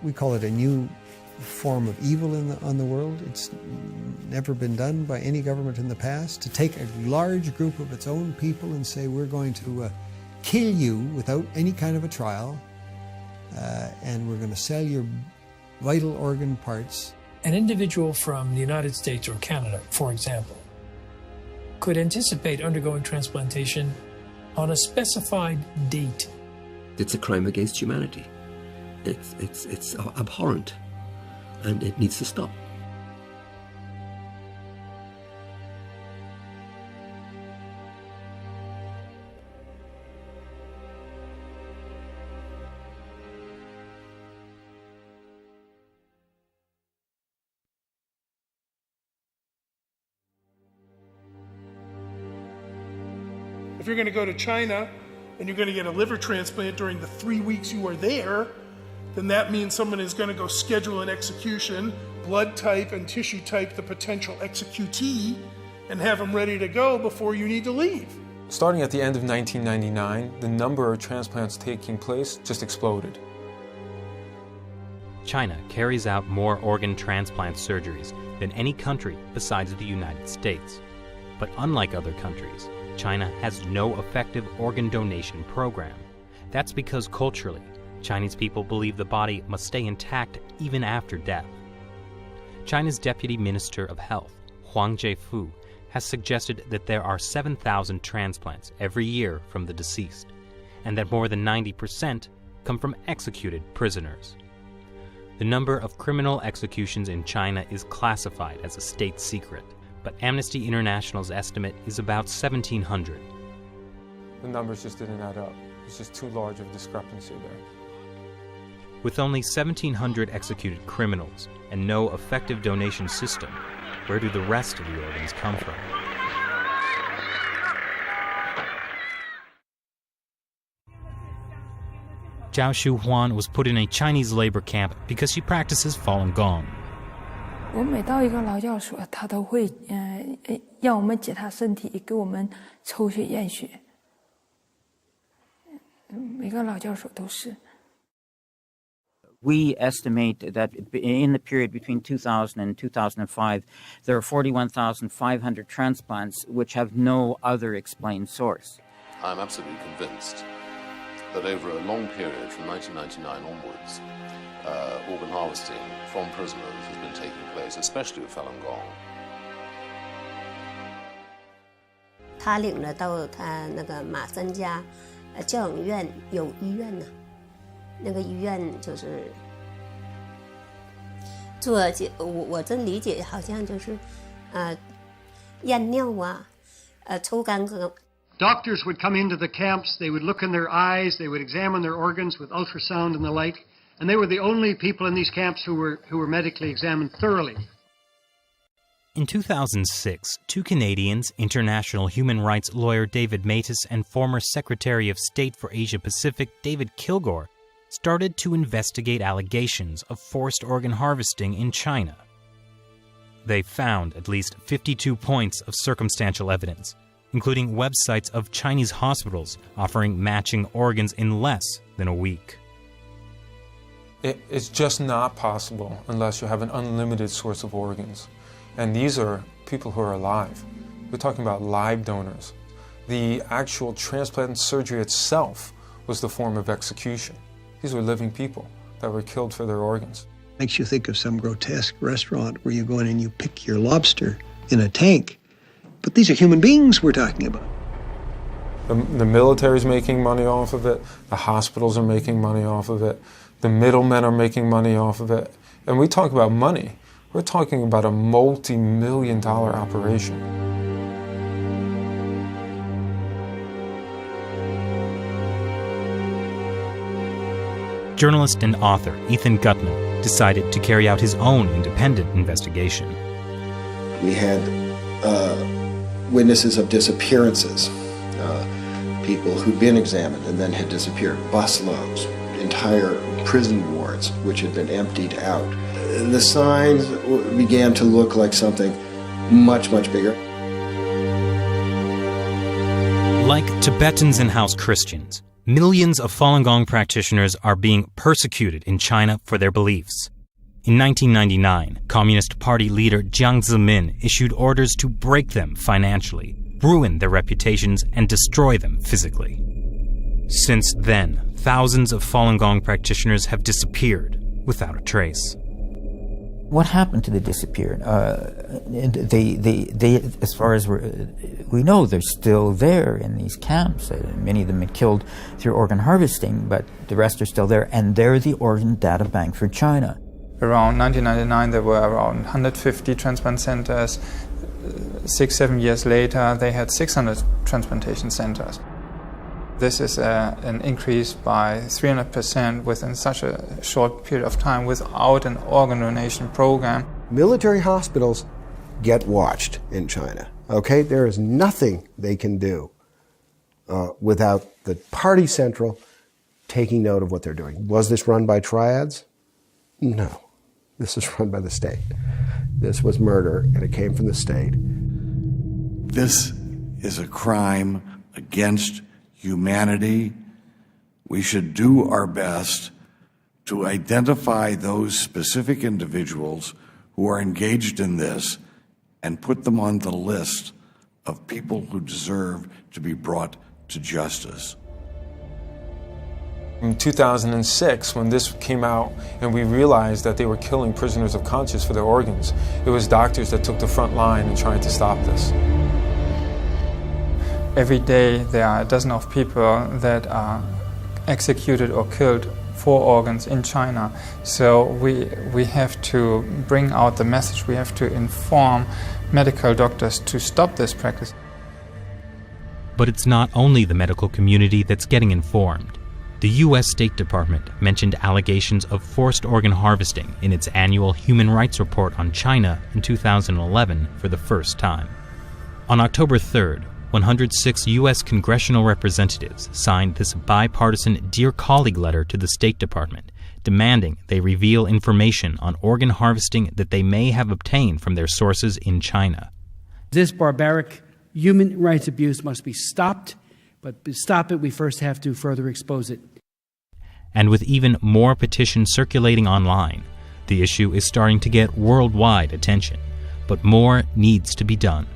we call it a new form of evil on the world. It's never been done by any government in the past, to take a large group of its own people and say, we're going to kill you without any kind of a trial, and we're going to sell your vital organ parts. An individual from the United States or Canada, for example, could anticipate undergoing transplantation on a specified date. It's a crime against humanity. It's abhorrent, and it needs to stop. If you're going to go to China and you're going to get a liver transplant during the 3 weeks you are there, then that means someone is going to go schedule an execution, blood type and tissue type the potential executee, and have them ready to go before you need to leave. Starting at the end of 1999, the number of transplants taking place just exploded. China carries out more organ transplant surgeries than any country besides the United States. But unlike other countries, China has no effective organ donation program. That's because culturally, Chinese people believe the body must stay intact even after death. China's Deputy Minister of Health, Huang Zhefu, has suggested that there are 7,000 transplants every year from the deceased, and that more than 90% come from executed prisoners. The number of criminal executions in China is classified as a state secret, but Amnesty International's estimate is about 1,700. The numbers just didn't add up. It's just too large of a discrepancy there. With only 1,700 executed criminals and no effective donation system, where do the rest of the organs come from? Zhao Shuhuan was put in a Chinese labor camp because she practices Falun Gong. 我每到一个劳教所，他都会让我们检查身体，给我们抽血验血。每个劳教所都是。 We estimate that in the period between 2000 and 2005, there are 41,500 transplants which have no other explained source. I'm absolutely convinced that over a long period from 1999 onwards, organ harvesting from prisoners has been taking place, especially with Falun Gong. 他领了到他那个马三家教养院有医院呢，那个医院就是做我真理解好像就是验尿啊，抽干戈。 Doctors would come into the camps, they would look in their eyes, they would examine their organs with ultrasound and the like, and they were the only people in these camps who were medically examined thoroughly. In 2006, two Canadians, international human rights lawyer David Matus and former Secretary of State for Asia-Pacific David Kilgore, started to investigate allegations of forced organ harvesting in China. They found at least 52 points of circumstantial evidence, including websites of Chinese hospitals offering matching organs in less than a week. It's just not possible unless you have an unlimited source of organs. And these are people who are alive. We're talking about live donors. The actual transplant surgery itself was the form of execution. These were living people that were killed for their organs. Makes you think of some grotesque restaurant where you go in and you pick your lobster in a tank. But these are human beings we're talking about. The military's making money off of it. The hospitals are making money off of it. The middlemen are making money off of it. And we talk about money. We're talking about a multi-million-dollar operation. Journalist and author Ethan Gutman decided to carry out his own independent investigation. We had witnesses of disappearances, people who'd been examined and then had disappeared, busloads, entire prison wards which had been emptied out. The signs began to look like something much, much bigger. Like Tibetans and house Christians, Millions of Falun Gong practitioners are being persecuted in China for their beliefs. In 1999, Communist Party leader Jiang Zemin issued orders to break them financially, ruin their reputations, and destroy them physically. Since then, thousands of Falun Gong practitioners have disappeared without a trace. What happened to the disappeared? They, as far as we know, they're still there in these camps. Many of them been killed through organ harvesting, but the rest are still there, and they're the organ data bank for China. Around 1999, there were around 150 transplant centers. 6-7 years later, they had 600 transplantation centers. This is an increase by 300% within such a short period of time without an organ donation program. Military hospitals get watched in China, okay? There is nothing they can do without the party central taking note of what they're doing. Was this run by triads? No. This is run by the state. This was murder, and it came from the state. This is a crime against humanity. We should do our best to identify those specific individuals who are engaged in this and put them on the list of people who deserve to be brought to justice. In 2006, when this came out and we realized that they were killing prisoners of conscience for their organs, it was doctors that took the front line in trying to stop this. Every day there are a dozen of people that are executed or killed for organs in China. So we have to bring out the message. We have to inform medical doctors to stop this practice. But it's not only the medical community that's getting informed. The U.S. State Department mentioned allegations of forced organ harvesting in its annual Human Rights Report on China in 2011 for the first time. On October 3rd, 106 U.S. congressional representatives signed this bipartisan Dear Colleague letter to the State Department, demanding they reveal information on organ harvesting that they may have obtained from their sources in China. This barbaric human rights abuse must be stopped, but to stop it, we first have to further expose it. And with even more petitions circulating online, the issue is starting to get worldwide attention. But more needs to be done.